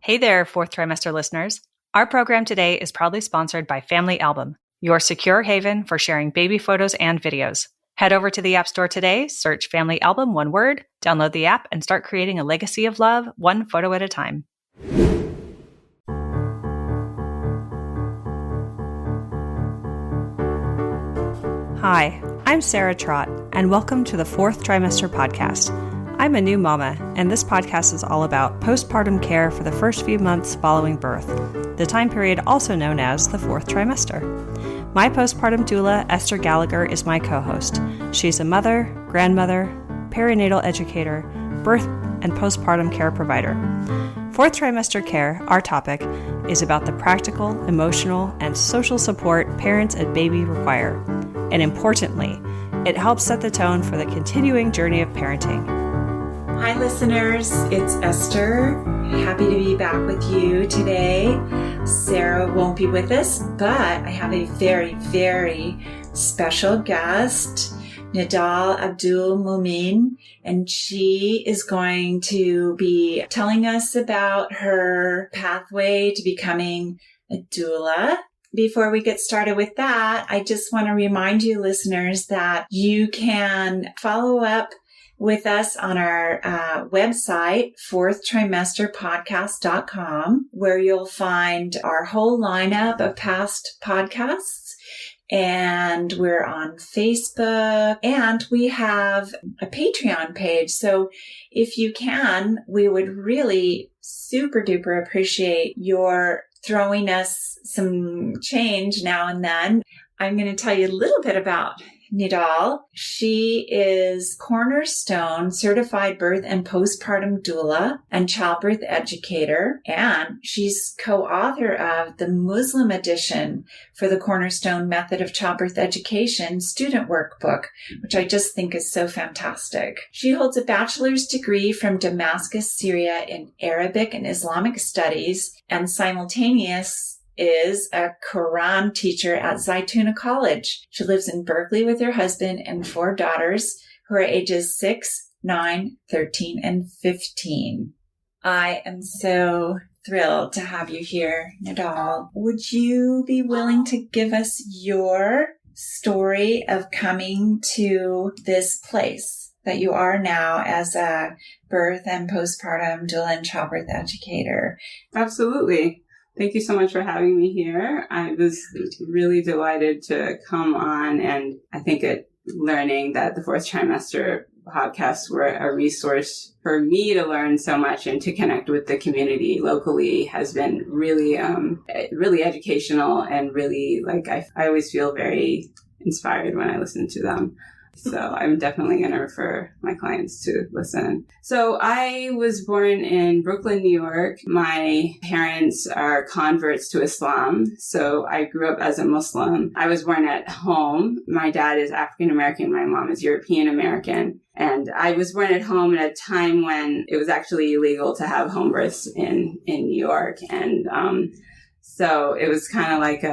Hey there, Fourth Trimester listeners. Our program today is proudly sponsored by Family Album, your secure haven for sharing baby photos and videos. Head over to the App Store today, search Family Album, one word, download the app, and start creating a legacy of love, one photo at a time. Hi, I'm Sarah Trott, and welcome to the Fourth Trimester Podcast. I'm a new mama, and this podcast is all about postpartum care for the first few months following birth, the time period also known as the fourth trimester. My postpartum doula, Esther Gallagher, is my co-host. She's a mother, grandmother, perinatal educator, birth and postpartum care provider. Fourth trimester care, our topic, is about the practical, emotional, and social support parents and baby require. And importantly, it helps set the tone for the continuing journey of parenting. Hi listeners, it's Esther. Happy to be back with you today. Sarah won't be with us, but I have a very, very special guest, Nethal Abdul-Mu-Amin, and she is going to be telling us about her pathway to becoming a doula. Before we get started with that, I just want to remind you listeners that you can follow up with us on our website, fourthtrimesterpodcast.com, where you'll find our whole lineup of past podcasts. And we're on Facebook, and we have a Patreon page. So if you can, we would really super duper appreciate your throwing us some change now and then. I'm going to tell you a little bit about Nethal. She is Cornerstone Certified Birth and Postpartum Doula and Childbirth Educator, and she's co-author of the Muslim edition for the Cornerstone Method of Childbirth Education student workbook, which I just think is so fantastic. She holds a bachelor's degree from Damascus, Syria in Arabic and Islamic studies, and simultaneous is a Quran teacher at Zaytuna College. She lives in Berkeley with her husband and 4 daughters who are ages 6, 9, 13, and 15. I am so thrilled to have you here, Nethal. Would you be willing to give us your story of coming to this place that you are now as a birth and postpartum doula and childbirth educator? Absolutely. Thank you so much for having me here. I was really delighted to come on, and I think learning that the Fourth Trimester podcasts were a resource for me to learn so much and to connect with the community locally has been really, really educational, and really, I always feel very inspired when I listen to them. So I'm definitely going to refer my clients to listen. So I was born in Brooklyn, New York. My parents are converts to Islam. So I grew up as a Muslim. I was born at home. My dad is African American. My mom is European American. And I was born at home at a time when it was actually illegal to have home births in New York. And so it was kind of like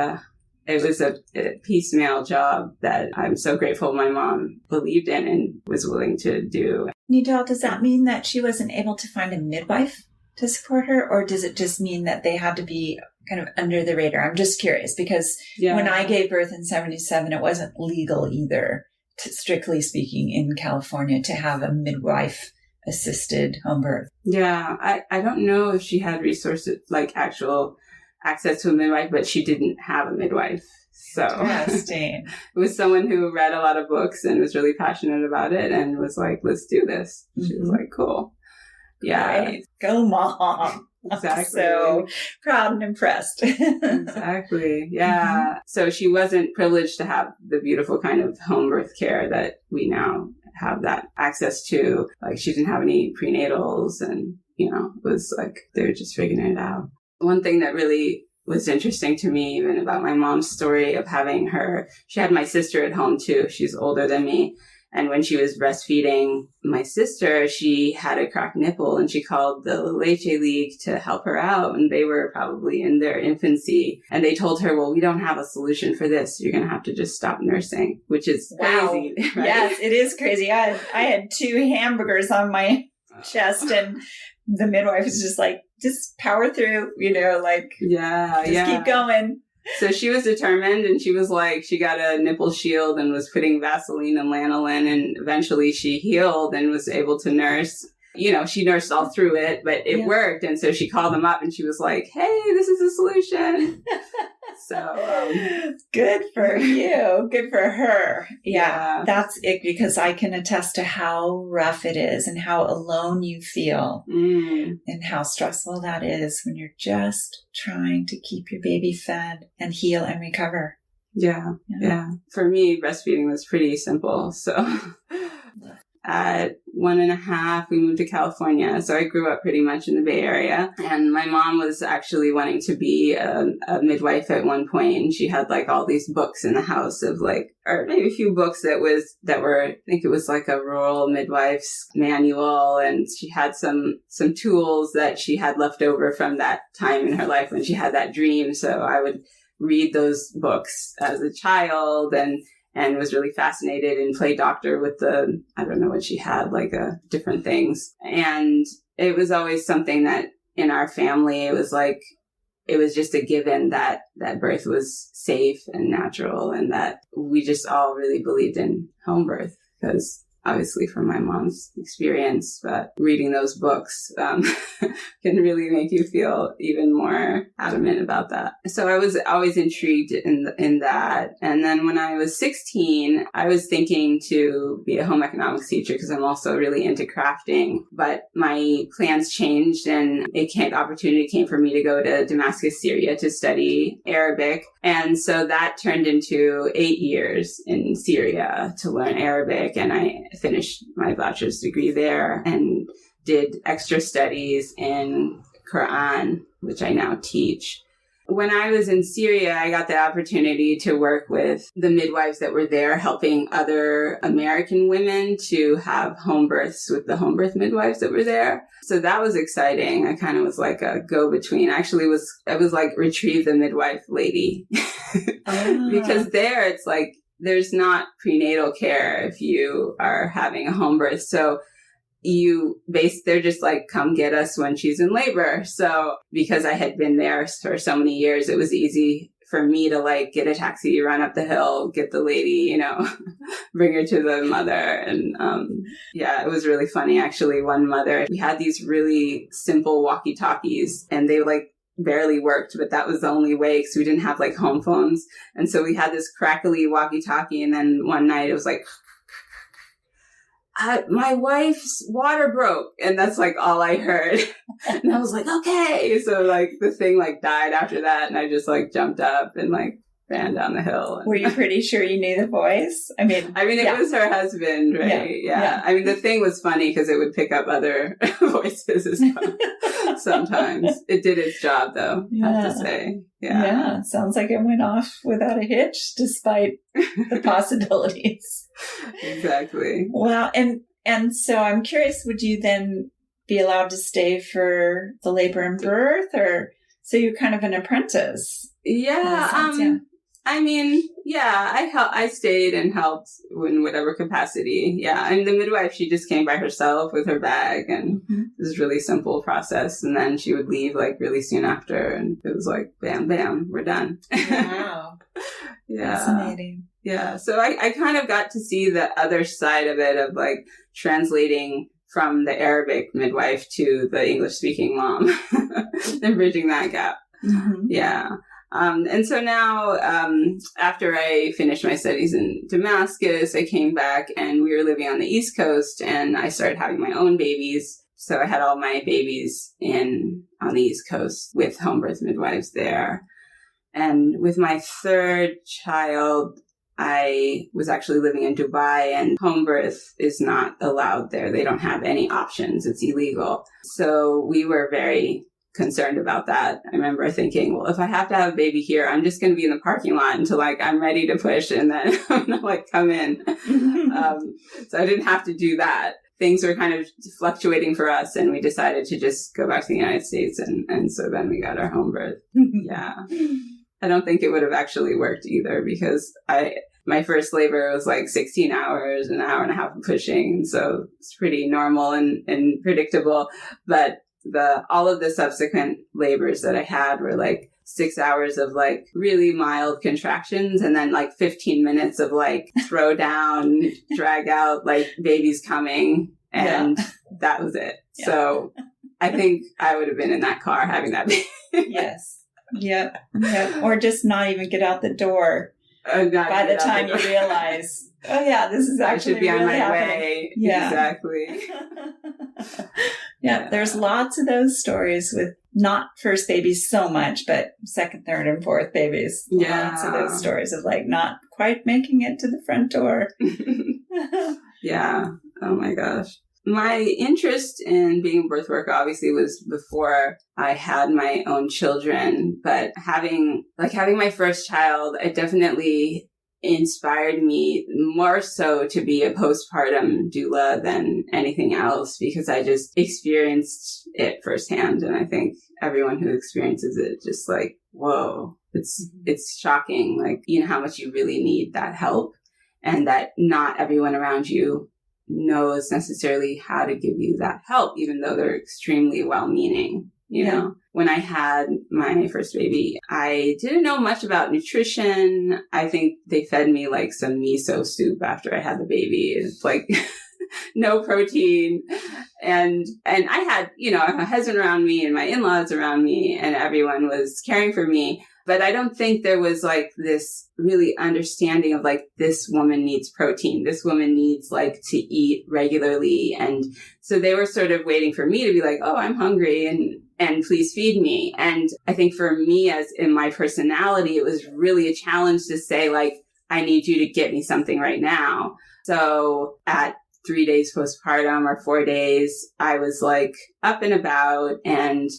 it was a piecemeal job that I'm so grateful my mom believed in and was willing to do. Nethal, does that mean that she wasn't able to find a midwife to support her? Or does it just mean that they had to be kind of under the radar? I'm just curious because when I gave birth in 1977, it wasn't legal either, strictly speaking, in California to have a midwife assisted home birth. Yeah, I don't know if she had resources like actual access to a midwife, but she didn't have a midwife. So interesting. It was someone who read a lot of books and was really passionate about it and was like, let's do this. Mm-hmm. She was like, cool. Yeah. Right. Go mom. Exactly. So proud and impressed. Exactly. Yeah. Mm-hmm. So she wasn't privileged to have the beautiful kind of home birth care that we now have that access to. Like she didn't have any prenatals and, it was like they were just figuring it out. One thing that really was interesting to me, even about my mom's story of having she had my sister at home too. She's older than me. And when she was breastfeeding my sister, she had a cracked nipple and she called the Leche League to help her out. And they were probably in their infancy. And they told her, well, we don't have a solution for this. You're going to have to just stop nursing, which is crazy. Right? Yes, it is crazy. I had 2 hamburgers on my chest and the midwife was just like, just power through, keep going. So she was determined, and she was like, she got a nipple shield and was putting Vaseline and lanolin, and eventually she healed and was able to nurse. She nursed all through it, but it worked. And so she called them up and she was like, hey, this is a solution. So good for you. Good for her. Yeah, that's it, because I can attest to how rough it is and how alone you feel and how stressful that is when you're just trying to keep your baby fed and heal and recover. Yeah. For me, breastfeeding was pretty simple. So at 1.5, we moved to California. So I grew up pretty much in the Bay Area. And my mom was actually wanting to be a midwife at one point. And she had like all these books in the house of or maybe a few books that were, I think it was like a rural midwife's manual. And she had some tools that she had left over from that time in her life when she had that dream. So I would read those books as a child and was really fascinated and play doctor with I don't know what she had, different things. And it was always something that in our family, it was just a given that birth was safe and natural, and that we just all really believed in home birth, because obviously from my mom's experience, but reading those books can really make you feel even more adamant about that. So I was always intrigued in that. And then when I was 16, I was thinking to be a home economics teacher, because I'm also really into crafting. But my plans changed, and opportunity came for me to go to Damascus, Syria to study Arabic. And so that turned into 8 years in Syria to learn Arabic. And I finished my bachelor's degree there and did extra studies in Quran, which I now teach. When I was in Syria, I got the opportunity to work with the midwives that were there, helping other American women to have home births with the home birth midwives that were there. So that was exciting. I kind of was like a go-between. Actually, I was like retrieve the midwife lady. Because there it's like, there's not prenatal care if you are having a home birth. So they're just like, come get us when she's in labor. So because I had been there for so many years, it was easy for me to get a taxi, run up the hill, get the lady, bring her to the mother. And it was really funny. Actually, one mother, we had these really simple walkie-talkies, and they barely worked, but that was the only way, because we didn't have home phones. And so we had this crackly walkie-talkie, and then one night it was like, my wife's water broke, and that's all I heard. And I was like, okay. So the thing died after that, and I just jumped up and ran down the hill. Were you pretty sure you knew the voice? I mean, it was her husband, right? Yeah. I mean, the thing was funny because it would pick up other voices as well. Sometimes it did its job, though. I have to say, yeah. Sounds like it went off without a hitch, despite the possibilities. Exactly. Wow. And so I'm curious, would you then be allowed to stay for the labor and birth, or so you're kind of an apprentice? Yeah. I mean, I stayed and helped in whatever capacity. Yeah. And the midwife, she just came by herself with her bag, and it was a really simple process. And then she would leave really soon after. And it was bam, bam, we're done. Wow. Yeah. Fascinating. Yeah. So I kind of got to see the other side of it, of translating from the Arabic midwife to the English speaking mom and bridging that gap. Mm-hmm. Yeah. And so now, after I finished my studies in Damascus, I came back, and we were living on the East Coast, and I started having my own babies. So I had all my babies on the East Coast with home birth midwives there. And with my third child, I was actually living in Dubai, and home birth is not allowed there. They don't have any options. It's illegal. So we were very concerned about that. I remember thinking, well, if I have to have a baby here, I'm just going to be in the parking lot until I'm ready to push, and then I'm going to come in. So I didn't have to do that. Things were kind of fluctuating for us, and we decided to just go back to the United States. And so then we got our home birth. Yeah. I don't think it would have actually worked either, because my first labor was 16 hours, an hour and a half of pushing. So it's pretty normal and predictable. But all of the subsequent labors that I had were like 6 hours of like really mild contractions and then like 15 minutes of like throw down, drag out, like baby's coming. And that was it. Yeah. So I think I would have been in that car having that baby. Yes. Yep. Or just not even get out the door by the time you realize, oh yeah, this is actually I should be really on my happening. way. Yeah. Exactly. Yeah, there's lots of those stories with not first babies so much, but second, third, and fourth babies. Yeah. Lots of those stories of like not quite making it to the front door. Yeah. Oh my gosh. My interest in being a birth worker obviously was before I had my own children, but having my first child, it definitely inspired me more so to be a postpartum doula than anything else because I just experienced it firsthand. And I think everyone who experiences it just like, whoa, it's shocking. Like, you know, how much you really need that help and that not everyone around you knows necessarily how to give you that help, even though they're extremely well-meaning. You know, when I had my first baby, I didn't know much about nutrition. I think they fed me like some miso soup after I had the baby. It's like no protein. And I had, you know, my husband around me and my in-laws around me and everyone was caring for me. But I don't think there was like this really understanding of like, this woman needs protein. This woman needs like to eat regularly. And so they were sort of waiting for me to be like, oh, I'm hungry and please feed me. And I think for me, as in my personality, it was really a challenge to say like, I need you to get me something right now. So at 3 days postpartum or 4 days, I was like up and about and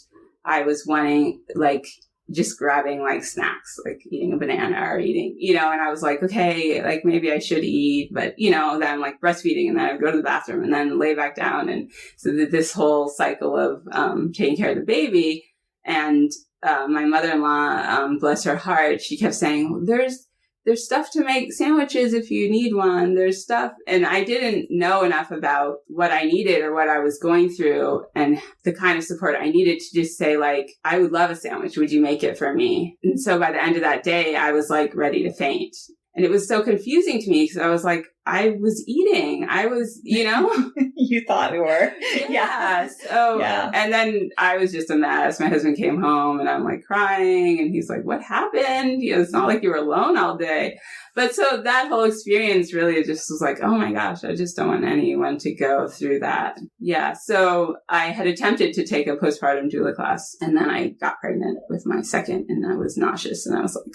I was wanting like, just grabbing like snacks, like eating a banana or eating, you know, and I was like, okay, like maybe I should eat, but you know, then I'm like breastfeeding and then I would go to the bathroom and then lay back down. And so this whole cycle of, taking care of the baby. And, my mother-in-law, bless her heart, she kept saying, there's stuff to make sandwiches if you need one. There's stuff. And I didn't know enough about what I needed or what I was going through and the kind of support I needed to just say like, I would love a sandwich. Would you make it for me? And so by the end of that day, I was like ready to faint. And it was so confusing to me because I was like, I was eating. I was, you know. You thought we were. Yeah. So, and then I was just a mess. My husband came home and I'm like crying and he's like, what happened? You know, it's not like you were alone all day. But so that whole experience really just was like, oh my gosh, I just don't want anyone to go through that. Yeah. So I had attempted to take a postpartum doula class and then I got pregnant with my second and I was nauseous and I was like,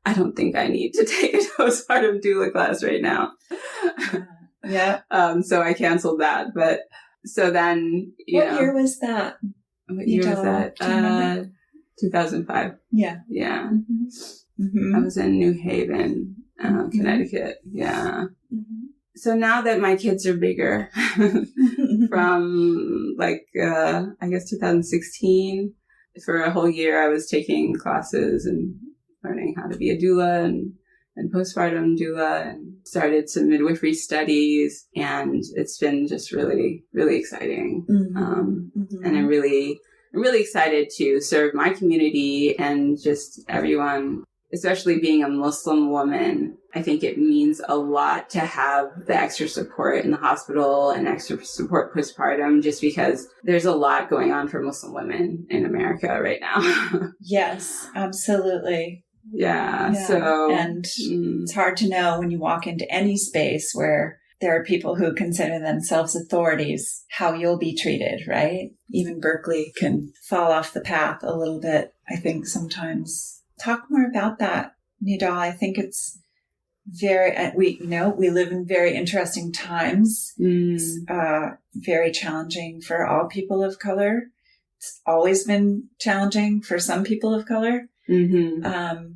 I don't think I need to take a postpartum doula class right now. Yeah. So I canceled that. But so then, what year was that? What year was that? 2005. Yeah. Yeah. Mm-hmm. Mm-hmm. I was in New Haven, Connecticut. Yeah. Mm-hmm. So now that my kids are bigger, from like, I guess 2016, for a whole year, I was taking classes and learning how to be a doula and postpartum doula and started some midwifery studies. And it's been just really, really exciting. Mm-hmm. And I'm really excited to serve my community and just everyone, especially being a Muslim woman. I think it means a lot to have the extra support in the hospital and extra support postpartum, just because there's a lot going on for Muslim women in America right now. Yes, absolutely. Yeah. So, and it's hard to know when you walk into any space where there are people who consider themselves authorities, how you'll be treated, right? Even Berkeley can fall off the path a little bit, I think, sometimes. Talk more about that, Nethal. I think it's we live in very interesting times. It's very challenging for all people of color. It's always been challenging for some people of color. Mm-hmm.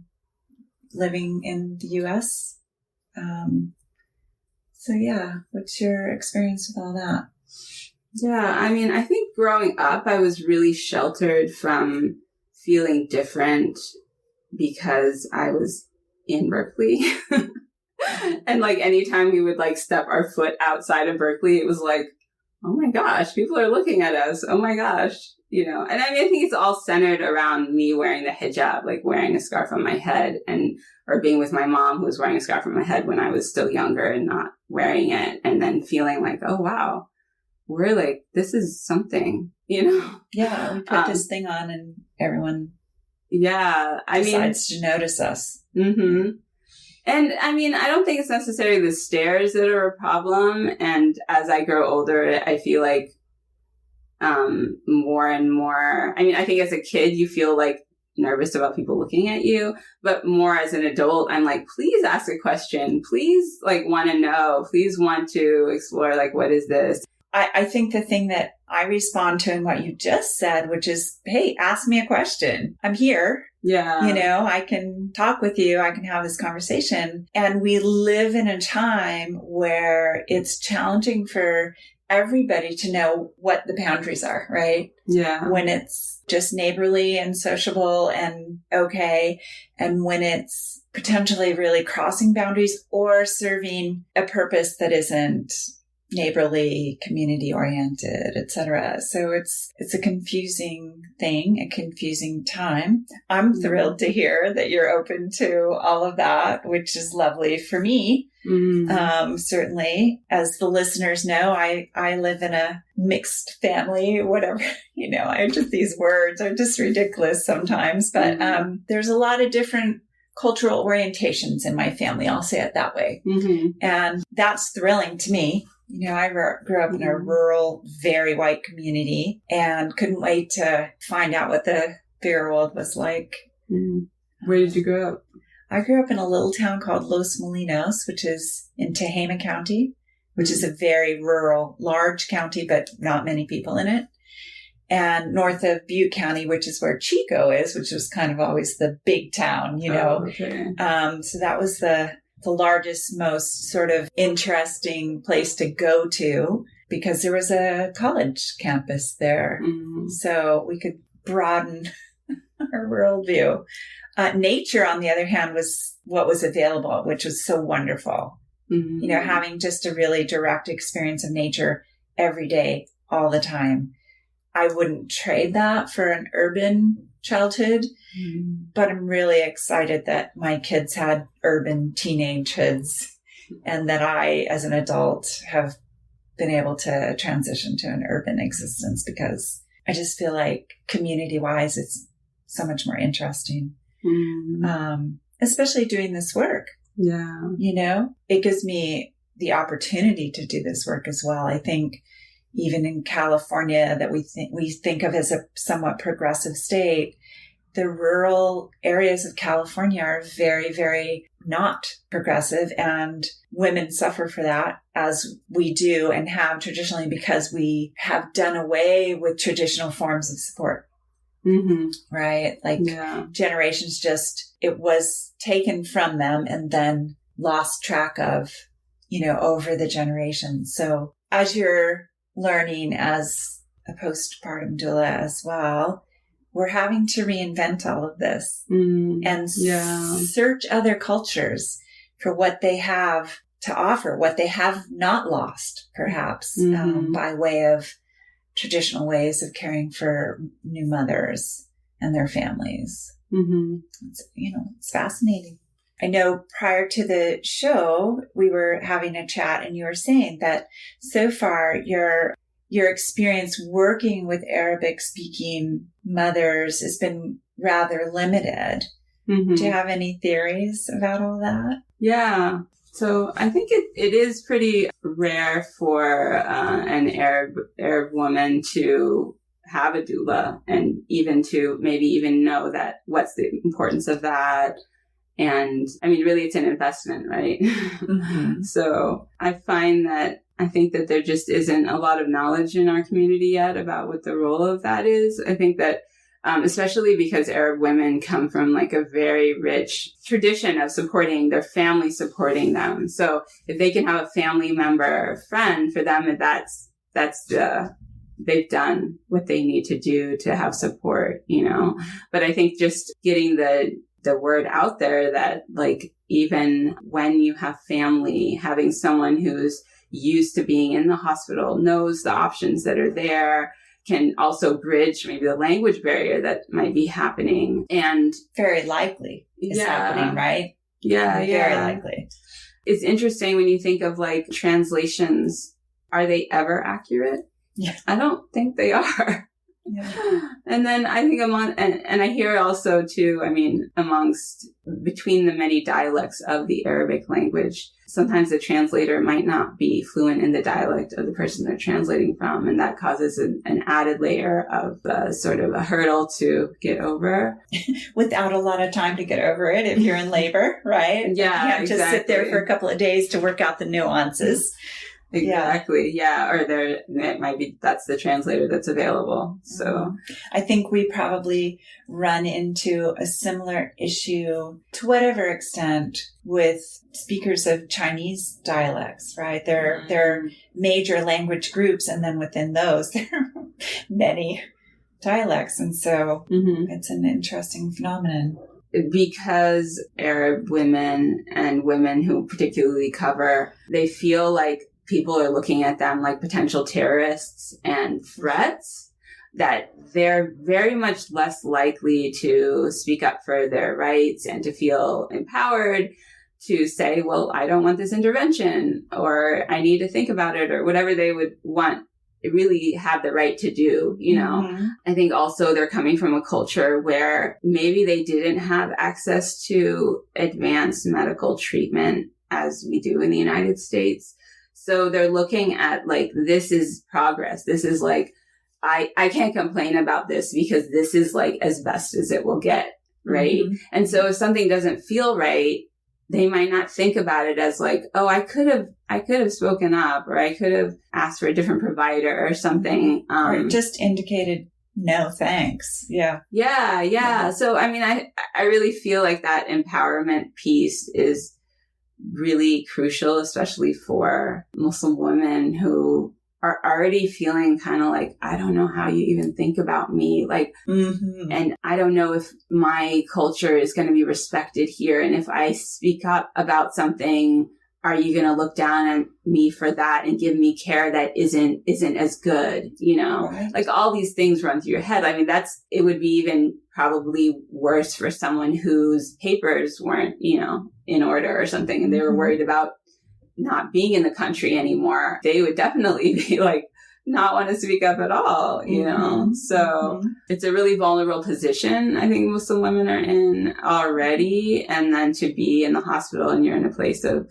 Living in the U.S. So yeah, what's your experience with all that? Yeah, I mean, I think growing up, I was really sheltered from feeling different because I was in Berkeley. And like anytime we would like step our foot outside of Berkeley, it was like, oh my gosh, people are looking at us. Oh my gosh. You know, and I mean, I think it's all centered around me wearing the hijab, like wearing a scarf on my head or being with my mom who was wearing a scarf on my head when I was still younger and not wearing it. And then feeling like, oh, wow, we're like, this is something, you know? Yeah. We put this thing on and everyone decides to notice us. Mm-hmm. And I mean, I don't think it's necessarily the stares that are a problem. And as I grow older, I feel like more and more, I mean, I think as a kid, you feel like nervous about people looking at you, but more as an adult, I'm like, please ask a question. Please want to know, please want to explore, like, what is this? I think the thing that I respond to in what you just said, which is, hey, ask me a question. I'm here. Yeah. You know, I can talk with you. I can have this conversation. And we live in a time where it's challenging for everybody to know what the boundaries are, right? Yeah. When it's just neighborly and sociable and okay. And when it's potentially really crossing boundaries or serving a purpose that isn't neighborly, community oriented, etc. So it's a confusing thing, a confusing time. I'm thrilled to hear that you're open to all of that, which is lovely for me. Certainly, as the listeners know, I live in a mixed family, whatever, you know, these words are just ridiculous sometimes, but there's a lot of different cultural orientations in my family. I'll say it that way. Mm-hmm. And that's thrilling to me. You know, I grew up in a rural, very white community and couldn't wait to find out what the bigger world was like. Where did you grow up? I grew up in a little town called Los Molinos, which is in Tehama County, which is a very rural, large county, but not many people in it. And north of Butte County, which is where Chico is, which was kind of always the big town, you know. Oh, okay. So that was the largest, most sort of interesting place to go to because there was a college campus there. Mm-hmm. So we could broaden our worldview. Nature, on the other hand, was what was available, which was so wonderful. Mm-hmm. You know, having just a really direct experience of nature every day, all the time. I wouldn't trade that for an urban childhood, but I'm really excited that my kids had urban teenagehoods and that I, as an adult, have been able to transition to an urban existence because I just feel like community-wise, it's so much more interesting, especially doing this work. Yeah. You know, it gives me the opportunity to do this work as well. I think even in California that we think of as a somewhat progressive state, the rural areas of California are very, very not progressive, and women suffer for that, as we do and have traditionally, because we have done away with traditional forms of support. Mm-hmm. Right? Like generations it was taken from them and then lost track of, you know, over the generations. So as you're learning as a postpartum doula as well, we're having to reinvent all of this and search other cultures for what they have to offer, what they have not lost, perhaps, by way of traditional ways of caring for new mothers and their families. Mm-hmm. It's fascinating. I know prior to the show, we were having a chat and you were saying that so far your experience working with Arabic speaking mothers has been rather limited. Mm-hmm. Do you have any theories about all that? Yeah. So I think it is pretty rare for an Arab woman to have a doula and even to maybe even know that what's the importance of that. And I mean, really, it's an investment, right? Mm-hmm. So I think that there just isn't a lot of knowledge in our community yet about what the role of that is. I think that especially because Arab women come from like a very rich tradition of supporting their family, supporting them. So if they can have a family member or friend, for them, they've done what they need to do to have support, you know. But I think just getting the word out there that, like, even when you have family, having someone who's used to being in the hospital, knows the options that are there, can also bridge maybe the language barrier that might be happening. And very likely is happening, right? Yeah, Very likely. It's interesting when you think of like translations, are they ever accurate? Yeah. I don't think they are. Yeah. And then I think and I hear also too, I mean, between the many dialects of the Arabic language, sometimes the translator might not be fluent in the dialect of the person they're translating from. And that causes an added layer of sort of a hurdle to get over. Without a lot of time to get over it if you're in labor, right? Yeah, you can't just sit there for a couple of days to work out the nuances. Exactly. Yeah. Or it might be, that's the translator that's available. So I think we probably run into a similar issue to whatever extent with speakers of Chinese dialects, right? There are major language groups. And then within those, there are many dialects. And so it's an interesting phenomenon. Because Arab women and women who particularly cover, they feel like people are looking at them like potential terrorists and threats, that they're very much less likely to speak up for their rights and to feel empowered to say, well, I don't want this intervention, or I need to think about it, or whatever they would want, really have the right to do, you know. I think also they're coming from a culture where maybe they didn't have access to advanced medical treatment as we do in the United States. So they're looking at like, this is progress. This is like, I can't complain about this because this is like as best as it will get. Right. And so if something doesn't feel right, they might not think about it as like, oh, I could have spoken up, or I could have asked for a different provider or something. Or just indicated, no, thanks. Yeah. Yeah. So, I mean, I really feel like that empowerment piece is really crucial, especially for Muslim women who are already feeling kind of like, I don't know how you even think about me. Like, and I don't know if my culture is going to be respected here. And if I speak up about something, are you going to look down on me for that and give me care that isn't as good? You know, like all these things run through your head. I mean, it would be even probably worse for someone whose papers weren't, you know, in order or something, and they were worried about not being in the country anymore. They would definitely be like, not want to speak up at all, you know? So it's a really vulnerable position I think Muslim women are in already. And then to be in the hospital and you're in a place of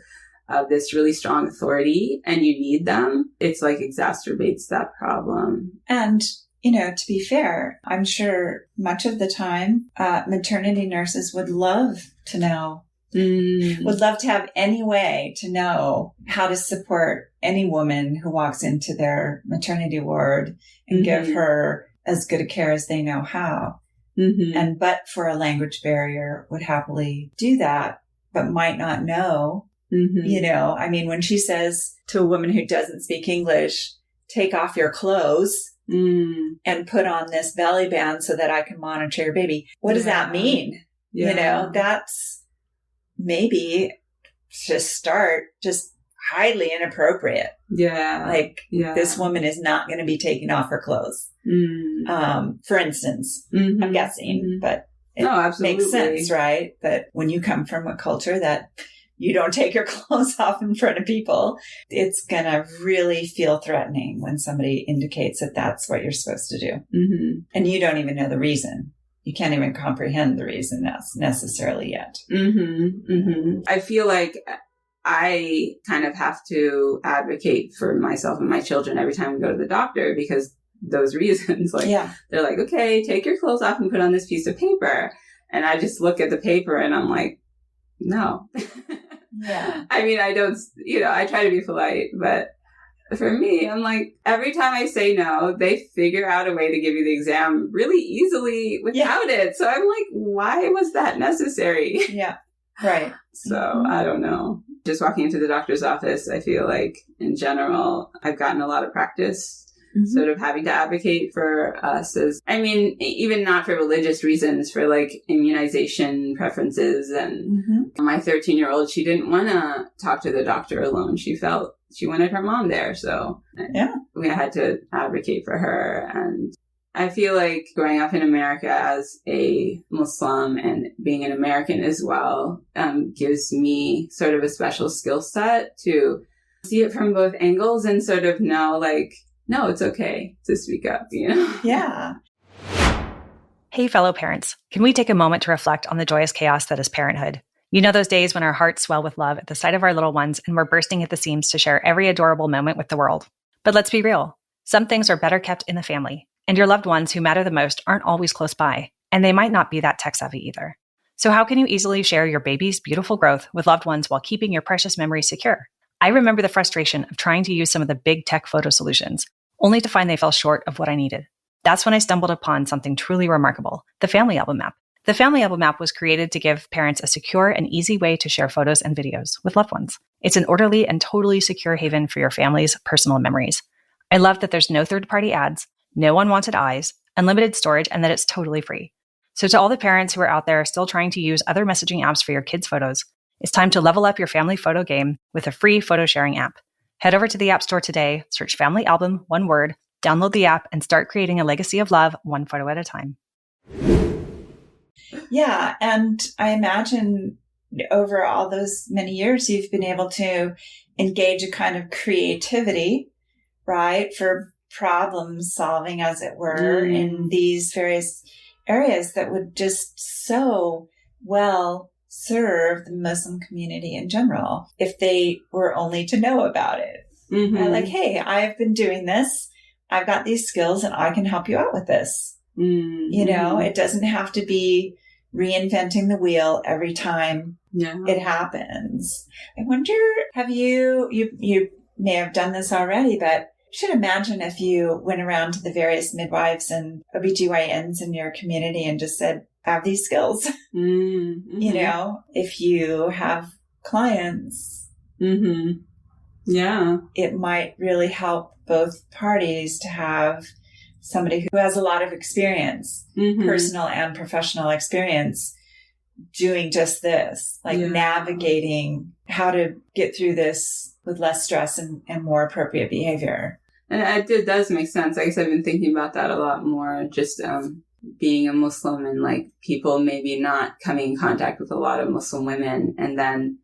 this really strong authority and you need them, it's like exacerbates that problem. And, you know, to be fair, I'm sure much of the time, maternity nurses would love to know, would love to have any way to know how to support any woman who walks into their maternity ward and give her as good a care as they know how. And but for a language barrier would happily do that, but might not know. You know, I mean, when she says to a woman who doesn't speak English, take off your clothes and put on this belly band so that I can monitor your baby. What does that mean? You know, that's maybe to start just highly inappropriate. Like this woman is not going to be taking off her clothes. For instance, I'm guessing, but it makes sense, right? That when you come from a culture that you don't take your clothes off in front of people, it's going to really feel threatening when somebody indicates that that's what you're supposed to do. And you don't even know the reason. You can't even comprehend the reason necessarily yet. I feel like I kind of have to advocate for myself and my children every time we go to the doctor because those reasons, like, they're like, okay, take your clothes off and put on this piece of paper. And I just look at the paper and I'm like, no. I mean, I don't, you know, I try to be polite, but for me, I'm like, every time I say no, they figure out a way to give you the exam really easily without it. So I'm like, why was that necessary? So I don't know. Just walking into the doctor's office, I feel like in general, I've gotten a lot of practice sort of having to advocate for us as, I mean, even not for religious reasons, for like immunization preferences. And my 13-year-old, she didn't want to talk to the doctor alone. She felt she wanted her mom there. So we had to advocate for her. And I feel like growing up in America as a Muslim and being an American as well gives me sort of a special skill set to see it from both angles and sort of know, like, no, it's okay to speak up, you know? Yeah. Hey, fellow parents, can we take a moment to reflect on the joyous chaos that is parenthood? You know those days when our hearts swell with love at the sight of our little ones and we're bursting at the seams to share every adorable moment with the world. But let's be real. Some things are better kept in the family, and your loved ones who matter the most aren't always close by, and they might not be that tech-savvy either. So how can you easily share your baby's beautiful growth with loved ones while keeping your precious memories secure? I remember the frustration of trying to use some of the big tech photo solutions, only to find they fell short of what I needed. That's when I stumbled upon something truly remarkable, the Family Album app. The Family Album app was created to give parents a secure and easy way to share photos and videos with loved ones. It's an orderly and totally secure haven for your family's personal memories. I love that there's no third-party ads, no unwanted eyes, unlimited storage, and that it's totally free. So to all the parents who are out there still trying to use other messaging apps for your kids' photos, it's time to level up your family photo game with a free photo sharing app. Head over to the App Store today, search Family Album, one word, download the app, and start creating a legacy of love one photo at a time. Yeah. And I imagine over all those many years, you've been able to engage a kind of creativity, right, for problem solving, as it were, in these various areas that would just so well serve the Muslim community in general if they were only to know about it. Like, hey, I've been doing this. I've got these skills and I can help you out with this. You know, it doesn't have to be reinventing the wheel every time it happens. I wonder, have you may have done this already, but you should imagine if you went around to the various midwives and OBGYNs in your community and just said, I have these skills. You know, if you have clients, it might really help both parties to have somebody who has a lot of experience, personal and professional experience, doing just this, like navigating how to get through this with less stress and more appropriate behavior. And it does make sense. I guess I've been thinking about that a lot more, just being a Muslim and like people maybe not coming in contact with a lot of Muslim women, and then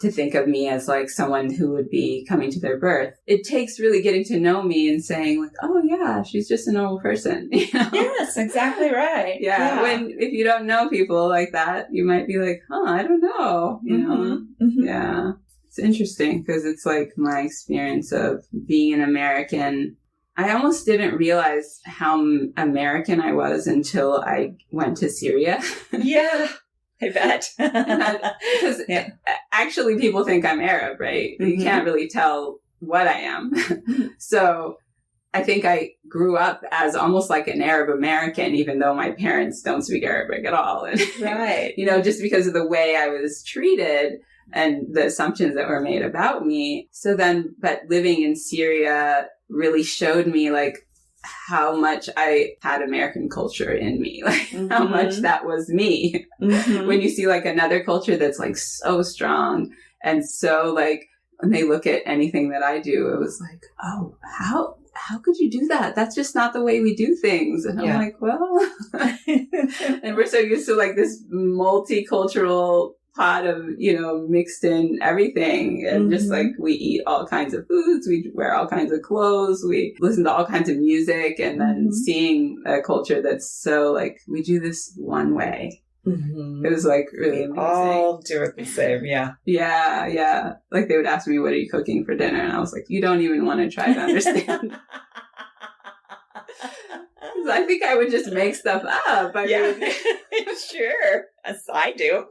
to think of me as like someone who would be coming to their birth. It takes really getting to know me and saying like, oh yeah, she's just a normal person. You know? Yes, exactly right. If you don't know people like that, you might be like, I don't know. You know? Yeah. It's interesting because it's like my experience of being an American. I almost didn't realize how American I was until I went to Syria. Yeah. I bet. Because actually people think I'm Arab, right? You can't really tell what I am. So I think I grew up as almost like an Arab American, even though my parents don't speak Arabic at all. And, right. You know, just because of the way I was treated and the assumptions that were made about me. So then, but living in Syria really showed me like how much I had American culture in me, like how much that was me. When you see like another culture that's like so strong and so like when they look at anything that I do, it was like, oh, how could you do that? That's just not the way we do things. And I'm like, well, and we're so used to like this multicultural pot of, you know, mixed in everything. And just like we eat all kinds of foods, we wear all kinds of clothes, we listen to all kinds of music, and then seeing a culture that's so like, we do this one way. It was like really amazing. All do it the same, yeah. Yeah. Like they would ask me, what are you cooking for dinner? And I was like, you don't even want to try to understand. I think I would just make stuff up. I mean, sure. As I do.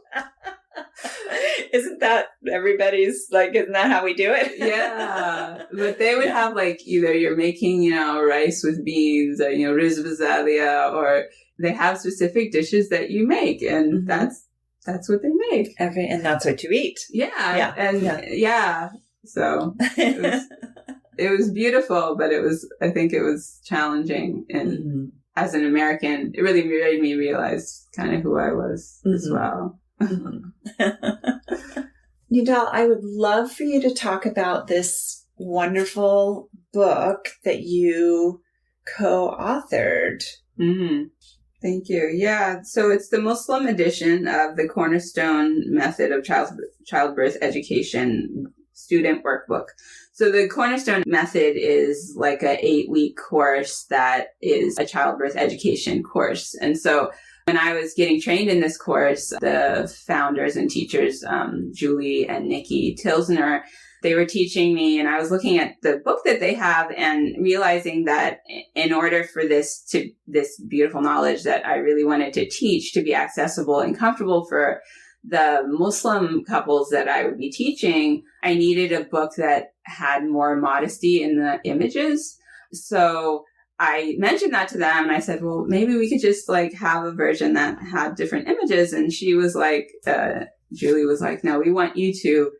Isn't that how we do it? Yeah. But they would have like either you're making, you know, rice with beans or, you know, riz bazalia, or they have specific dishes that you make, and that's what they make. And that's what you eat. Yeah. So it was beautiful, but I think it was challenging. And as an American, it really made me realize kind of who I was as well. Nethal, I would love for you to talk about this wonderful book that you co-authored. Mm-hmm. Thank you. Yeah. So it's the Muslim edition of the Cornerstone Method of Childbirth Education student workbook. So the Cornerstone Method is like a 8-week course that is a childbirth education course. And so when I was getting trained in this course, the founders and teachers, Julie and Nikki Tilsner, they were teaching me, and I was looking at the book that they have and realizing that in order for this beautiful knowledge that I really wanted to teach to be accessible and comfortable for the Muslim couples that I would be teaching, I needed a book that had more modesty in the images. So I mentioned that to them and I said, well, maybe we could just like have a version that had different images. And she was like, Julie was like, no, we want you to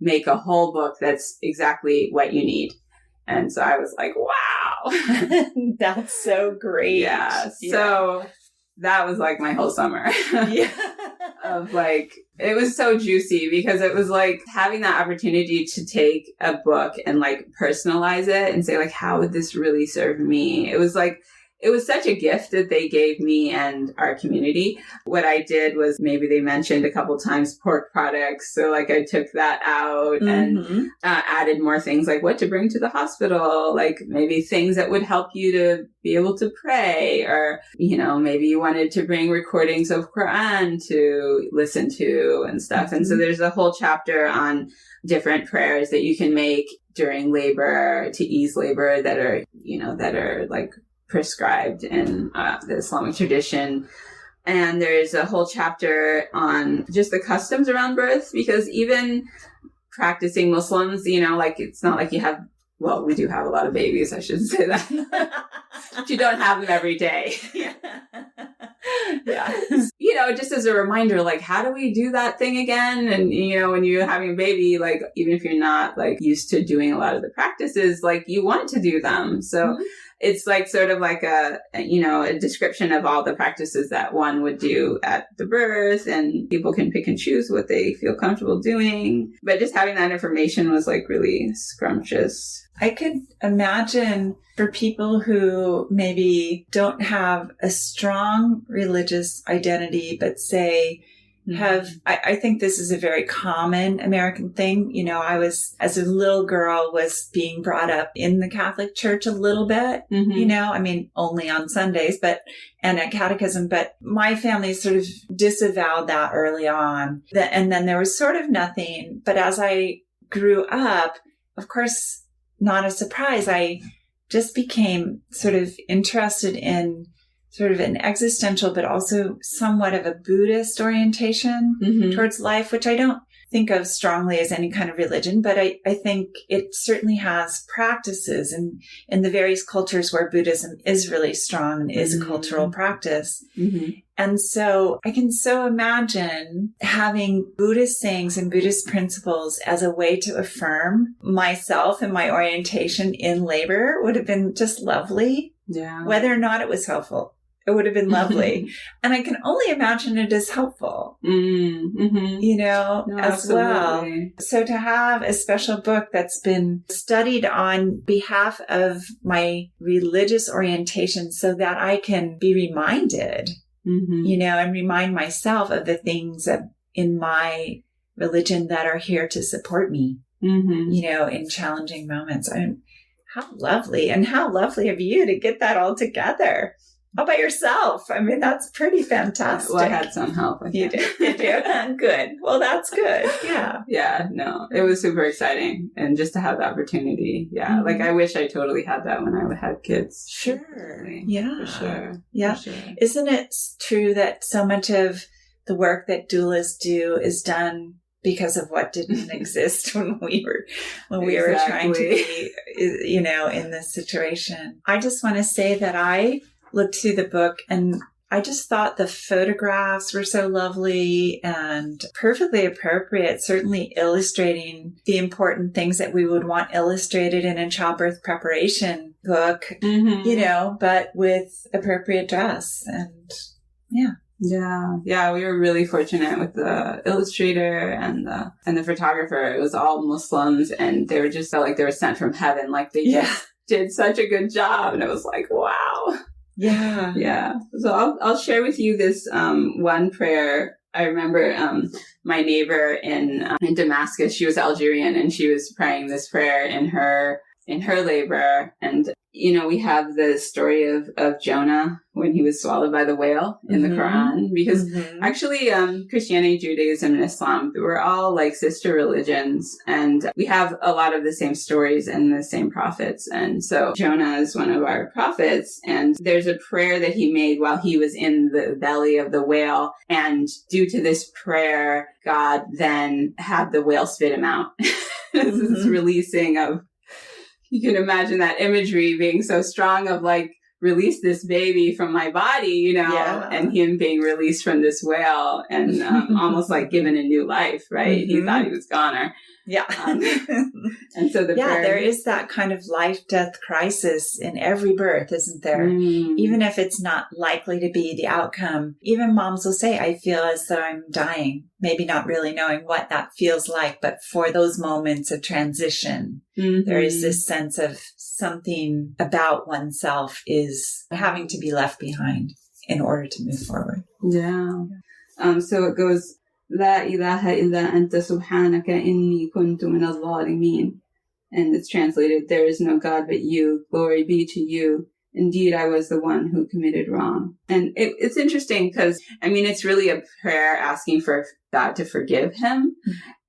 make a whole book that's exactly what you need. And so I was like, wow. That's so great. Yeah. So that was like my whole summer. Yeah. Of like, it was so juicy because it was like having that opportunity to take a book and like personalize it and say like, how would this really serve me? It was like, it was such a gift that they gave me and our community. What I did was, maybe they mentioned a couple times pork products. So like I took that out and added more things like what to bring to the hospital, like maybe things that would help you to be able to pray, or, you know, maybe you wanted to bring recordings of Quran to listen to and stuff. And so there's a whole chapter on different prayers that you can make during labor to ease labor that are, you know, that are like prescribed in the Islamic tradition. And there's a whole chapter on just the customs around birth, because even practicing Muslims, you know, like it's not like you have, well, we do have a lot of babies, I shouldn't say that. But you don't have them every day. Yeah. You know, just as a reminder, like, how do we do that thing again? And, you know, when you're having a baby, like, even if you're not like used to doing a lot of the practices, like you want to do them. So it's like sort of like a, you know, a description of all the practices that one would do at the birth, and people can pick and choose what they feel comfortable doing. But just having that information was like really scrumptious. I could imagine for people who maybe don't have a strong religious identity, but say, I think this is a very common American thing. You know, I was, as a little girl, was being brought up in the Catholic Church a little bit, you know, I mean, only on Sundays, and at catechism, but my family sort of disavowed that early on. And then there was sort of nothing. But as I grew up, of course, not a surprise, I just became sort of interested in sort of an existential, but also somewhat of a Buddhist orientation towards life, which I don't think of strongly as any kind of religion, but I think it certainly has practices in the various cultures where Buddhism is really strong and is a cultural practice. And so I can so imagine having Buddhist sayings and Buddhist principles as a way to affirm myself and my orientation in labor would have been just lovely. Yeah. Whether or not it was helpful, it would have been lovely. And I can only imagine it is helpful, you know, as well. So to have a special book that's been studied on behalf of my religious orientation so that I can be reminded, you know, and remind myself of the things in my religion that are here to support me, you know, in challenging moments. How lovely. And how lovely of you to get that all together all by yourself. I mean, that's pretty fantastic. Well, I had some help. You did? Good. Well, that's good. Yeah. Yeah, no, it was super exciting. And just to have the opportunity. Yeah. Like, I wish I totally had that when I had kids. Sure. Yeah. For sure. Yeah. For sure. Isn't it true that so much of the work that doulas do is done because of what didn't exist when we were trying to be, you know, in this situation? I just want to say that I looked through the book and I just thought the photographs were so lovely and perfectly appropriate, certainly illustrating the important things that we would want illustrated in a childbirth preparation book, you know, but with appropriate dress. And yeah, Yeah. Yeah. We were really fortunate with the illustrator and the photographer. It was all Muslims, and they were just felt like they were sent from heaven. Like they just did such a good job. And it was like, wow. Yeah. Yeah. So I'll share with you this, one prayer. I remember, my neighbor in Damascus, she was Algerian, and she was praying this prayer in her labor. And, we have the story of Jonah when he was swallowed by the whale in the Quran, because actually, Christianity, Judaism, and Islam, we're all like sister religions, and we have a lot of the same stories and the same prophets. And so Jonah is one of our prophets, and there's a prayer that he made while he was in the belly of the whale. And due to this prayer, God then had the whale spit him out. This is releasing of, you can imagine that imagery being so strong of like, release this baby from my body, and him being released from this whale and almost like given a new life, right? He thought he was goner. Yeah. And so there is that kind of life-death crisis in every birth, isn't there? Even if it's not likely to be the outcome. Even moms will say, I feel as though I'm dying, maybe not really knowing what that feels like, but for those moments of transition, there is this sense of something about oneself is having to be left behind in order to move forward. Yeah. So it goes, La ilaha illa anta subhanaka inni kuntu min al-zalimin. And it's translated, there is no God but you. Glory be to you. Indeed, I was the one who committed wrong. And it's interesting because, it's really a prayer asking for God to forgive him.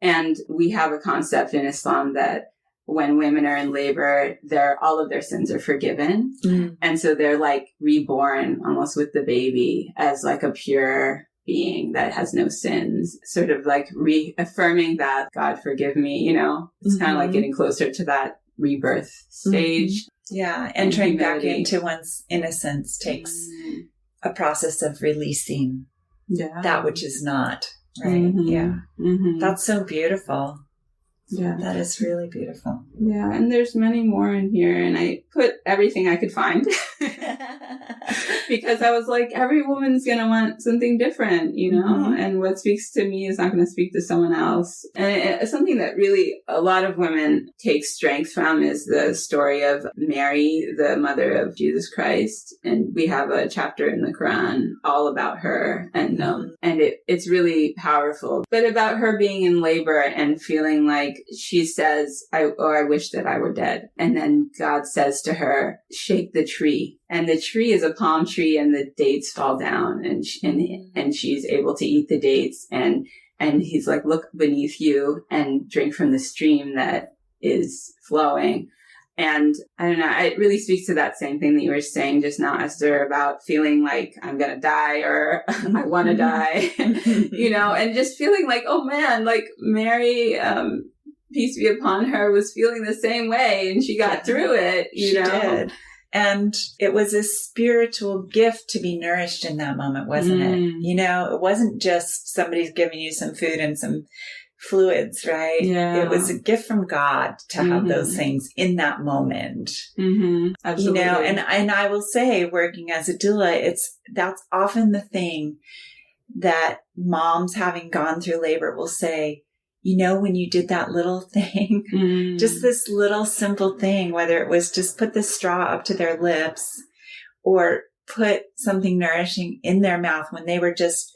And we have a concept in Islam that when women are in labor, all of their sins are forgiven. And so they're like reborn almost with the baby as like a pure being that has no sins, sort of like reaffirming that, God forgive me, it's kind of like getting closer to that rebirth stage. Yeah. Entering back into one's innocence takes a process of releasing that which is not, right? Yeah. That's so beautiful. Yeah. That is really beautiful. Yeah. And there's many more in here, and I put everything I could find because I was like, every woman's going to want something different, and what speaks to me is not going to speak to someone else. And it's something that really a lot of women take strength from is the story of Mary, the mother of Jesus Christ. And we have a chapter in the Quran all about her, and it's really powerful, but about her being in labor and feeling like she says, I wish that I were dead. And then God says to her, shake the tree. And the tree is a palm tree, and the dates fall down, and she's able to eat the dates. And he's like, look beneath you and drink from the stream that is flowing. And I don't know, it really speaks to that same thing that you were saying just now, Esther, about feeling like I'm going to die or I want to die, and just feeling like, oh man, like Mary, peace be upon her, was feeling the same way, and she got through it, She did. And it was a spiritual gift to be nourished in that moment, wasn't it? It wasn't just somebody's giving you some food and some fluids, right? Yeah. It was a gift from God to have those things in that moment. Absolutely. And I will say, working as a doula, that's often the thing that moms having gone through labor will say, when you did that little thing, just this little simple thing, whether it was just put the straw up to their lips or put something nourishing in their mouth when they were just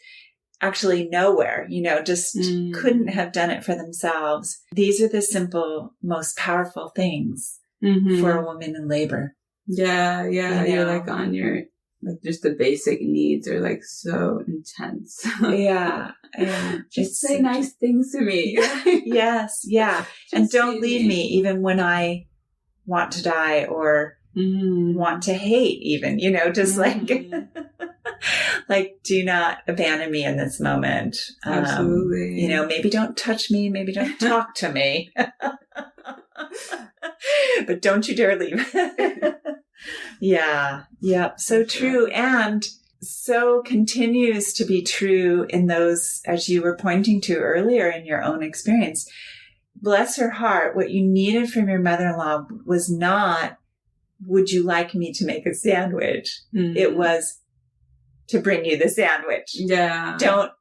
actually nowhere, just couldn't have done it for themselves. These are the simple, most powerful things for a woman in labor. Yeah. You're like on your, like just the basic needs are like so intense. Yeah. Just say nice things to me. Yes. Yeah. And don't leave me even when I want to die or want to hate even, just like, like, do not abandon me in this moment. Absolutely. Maybe don't touch me. Maybe don't talk to me, but don't you dare leave. Yeah. Yep. So true. And so continues to be true in those, as you were pointing to earlier in your own experience. Bless her heart. What you needed from your mother-in-law was not, would you like me to make a sandwich? It was, to bring you the sandwich. Yeah. Don't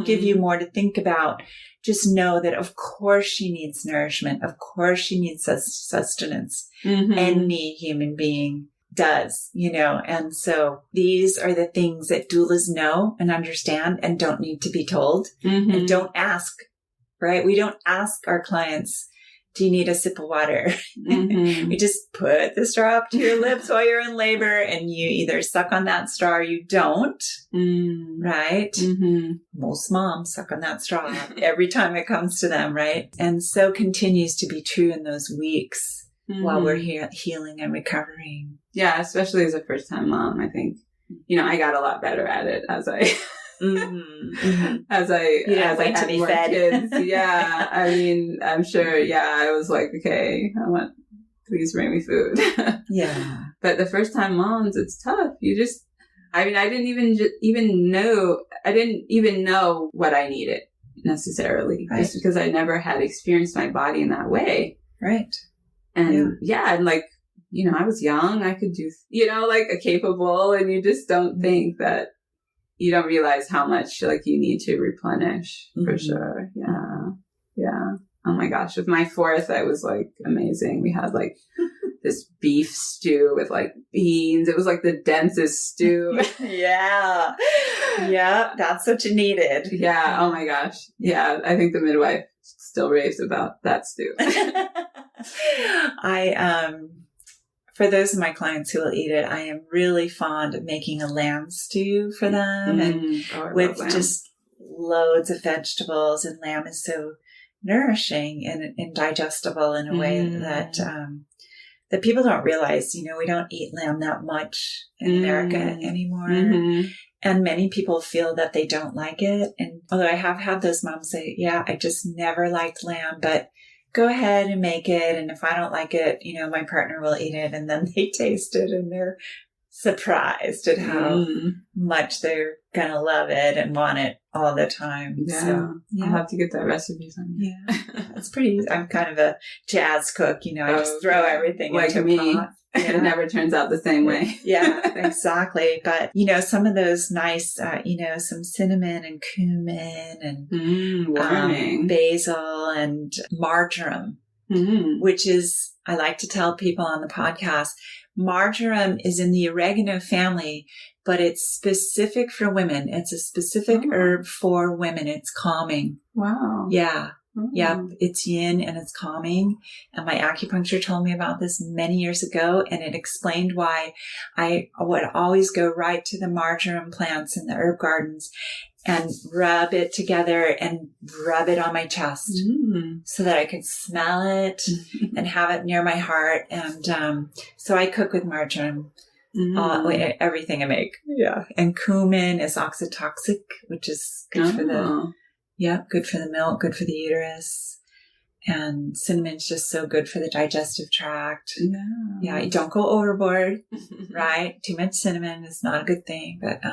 give you more to think about. Just know that, of course, she needs nourishment. Of course, she needs sustenance. Any human being does, and so these are the things that doulas know and understand and don't need to be told and don't ask, right? We don't ask our clients, do you need a sip of water? We just put the straw up to your lips while you're in labor and you either suck on that straw or you don't, right? Most moms suck on that straw every time it comes to them, right? And so continues to be true in those weeks while we're healing and recovering. Yeah, especially as a first-time mom, I think, I got a lot better at it as I... as I had more kids. Yeah. I mean, I'm sure. Yeah. I was like, okay, please bring me food. Yeah. But the first time moms, it's tough. I didn't even know what I needed necessarily, right. Just because I never had experienced my body in that way. Right. And and like, I was young, I could do, capable, and you just don't think that, you don't realize how much like you need to replenish for sure. Yeah. Yeah. Oh my gosh. With my fourth, I was like amazing. We had like this beef stew with like beans. It was like the densest stew. Yeah. Yeah. That's what you needed. Yeah. Oh my gosh. Yeah. I think the midwife still raves about that stew. For those of my clients who will eat it, I am really fond of making a lamb stew for them and with just loads of vegetables. And lamb is so nourishing and digestible in a way that that people don't realize. We don't eat lamb that much in America anymore. And many people feel that they don't like it. And although I have had those moms say, yeah, I just never liked lamb, but go ahead and make it. And if I don't like it, my partner will eat it. And then they taste it and they're surprised at how much they're going to love it and want it all the time. Yeah. So, I'll have to get that recipe sometime. Yeah. It's pretty, I'm kind of a jazz cook, I just throw everything like into me. a pot. Yeah. It never turns out the same way. Yeah, exactly. But, some of those nice, some cinnamon and cumin and basil and marjoram, which is, I like to tell people on the podcast, marjoram is in the oregano family, but it's specific for women. It's a specific herb for women. It's calming. Wow. Yeah. Yep, it's yin and it's calming. And my acupuncture told me about this many years ago, and it explained why I would always go right to the marjoram plants in the herb gardens and rub it together and rub it on my chest so that I could smell it and have it near my heart. And so I cook with marjoram. Everything I make. Yeah. And cumin is oxytoxic, which is good for the... Yeah, good for the milk, good for the uterus. And cinnamon's just so good for the digestive tract. Yeah, you don't go overboard, right? Too much cinnamon is not a good thing. But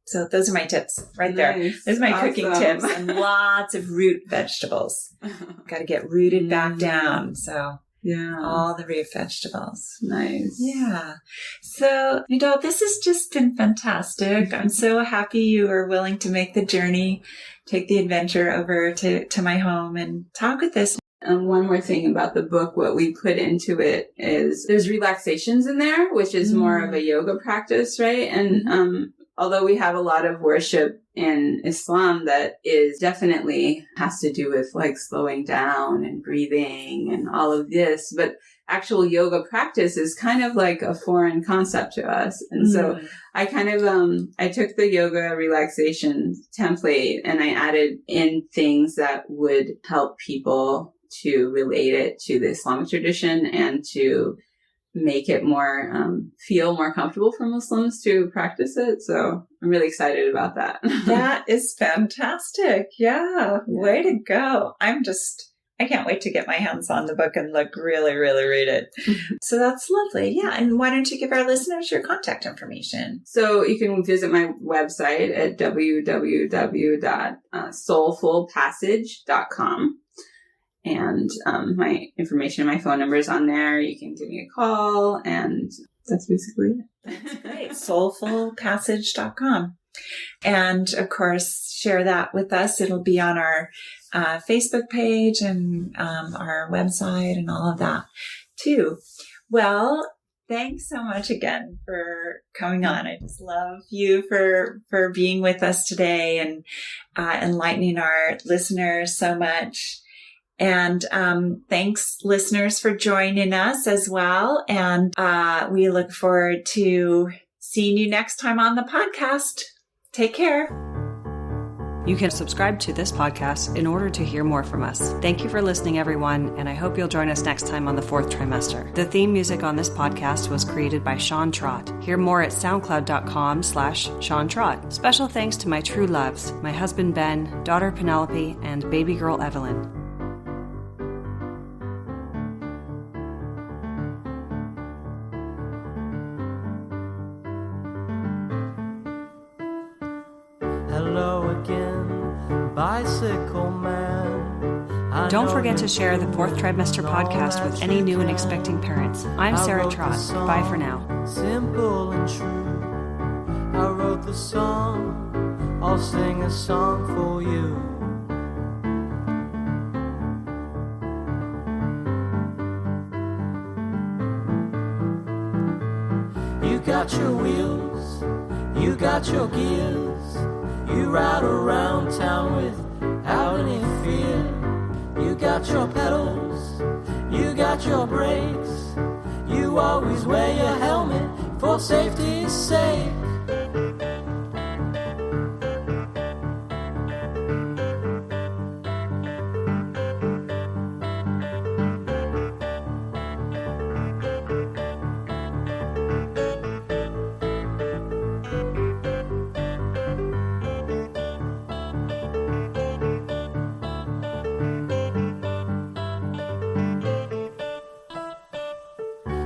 so those are my tips right there. There's my cooking tips and lots of root vegetables. Got to get rooted back down. So all the root vegetables. Nice. Yeah. So, Nethal, this has just been fantastic. I'm so happy you were willing to make the journey, take the adventure over to my home and talk with us. And one more thing about the book, what we put into it is there's relaxations in there, which is more of a yoga practice, right? And although we have a lot of worship in Islam that is definitely has to do with like slowing down and breathing and all of this, but actual yoga practice is kind of like a foreign concept to us. And so I kind of, I took the yoga relaxation template and I added in things that would help people to relate it to the Islamic tradition and to make it more, feel more comfortable for Muslims to practice it. So I'm really excited about that. That is fantastic. Yeah. Way to go. I can't wait to get my hands on the book and really, really read it. So that's lovely. Yeah. And why don't you give our listeners your contact information? So you can visit my website at www.soulfulpassage.com. And my information, my phone number is on there. You can give me a call and That's basically it. That's great. Soulfulpassage.com. And of course, share that with us. It'll be on our Facebook page and our website and all of that too. Well, thanks so much again for coming on. I just love you for being with us today and enlightening our listeners so much. And thanks, listeners, for joining us as well. And we look forward to seeing you next time on the podcast. Take care. You can subscribe to this podcast in order to hear more from us. Thank you for listening, everyone, and I hope you'll join us next time on the Fourth Trimester. The theme music on this podcast was created by Sean Trott. Hear more at soundcloud.com/Sean Trott. Special thanks to my true loves, my husband Ben, daughter Penelope, and baby girl Evelyn. Hello again, bicycle man. Don't forget to share the Fourth Trimester Podcast with any new and expecting parents. I'm Sarah Trott. Bye for now. Simple and true. I wrote the song. I'll sing a song for you. You got your wheels. You got your gears. You ride around town without any fear. You got your pedals, you got your brakes. You always wear your helmet for safety's sake.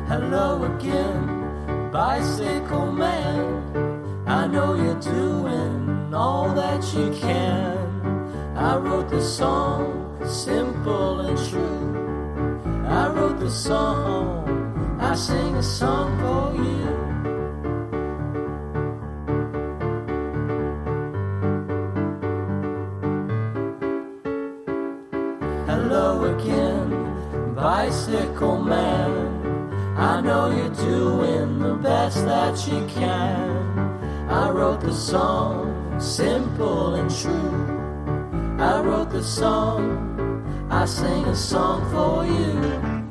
Hello again, bicycle man. I know you're doing all that you can. I wrote the song, simple and true. I wrote the song, I sing a song for you. Hello again, bicycle man. I know you're doing the best that you can. I wrote the song, simple and true. I wrote the song, I sing a song for you.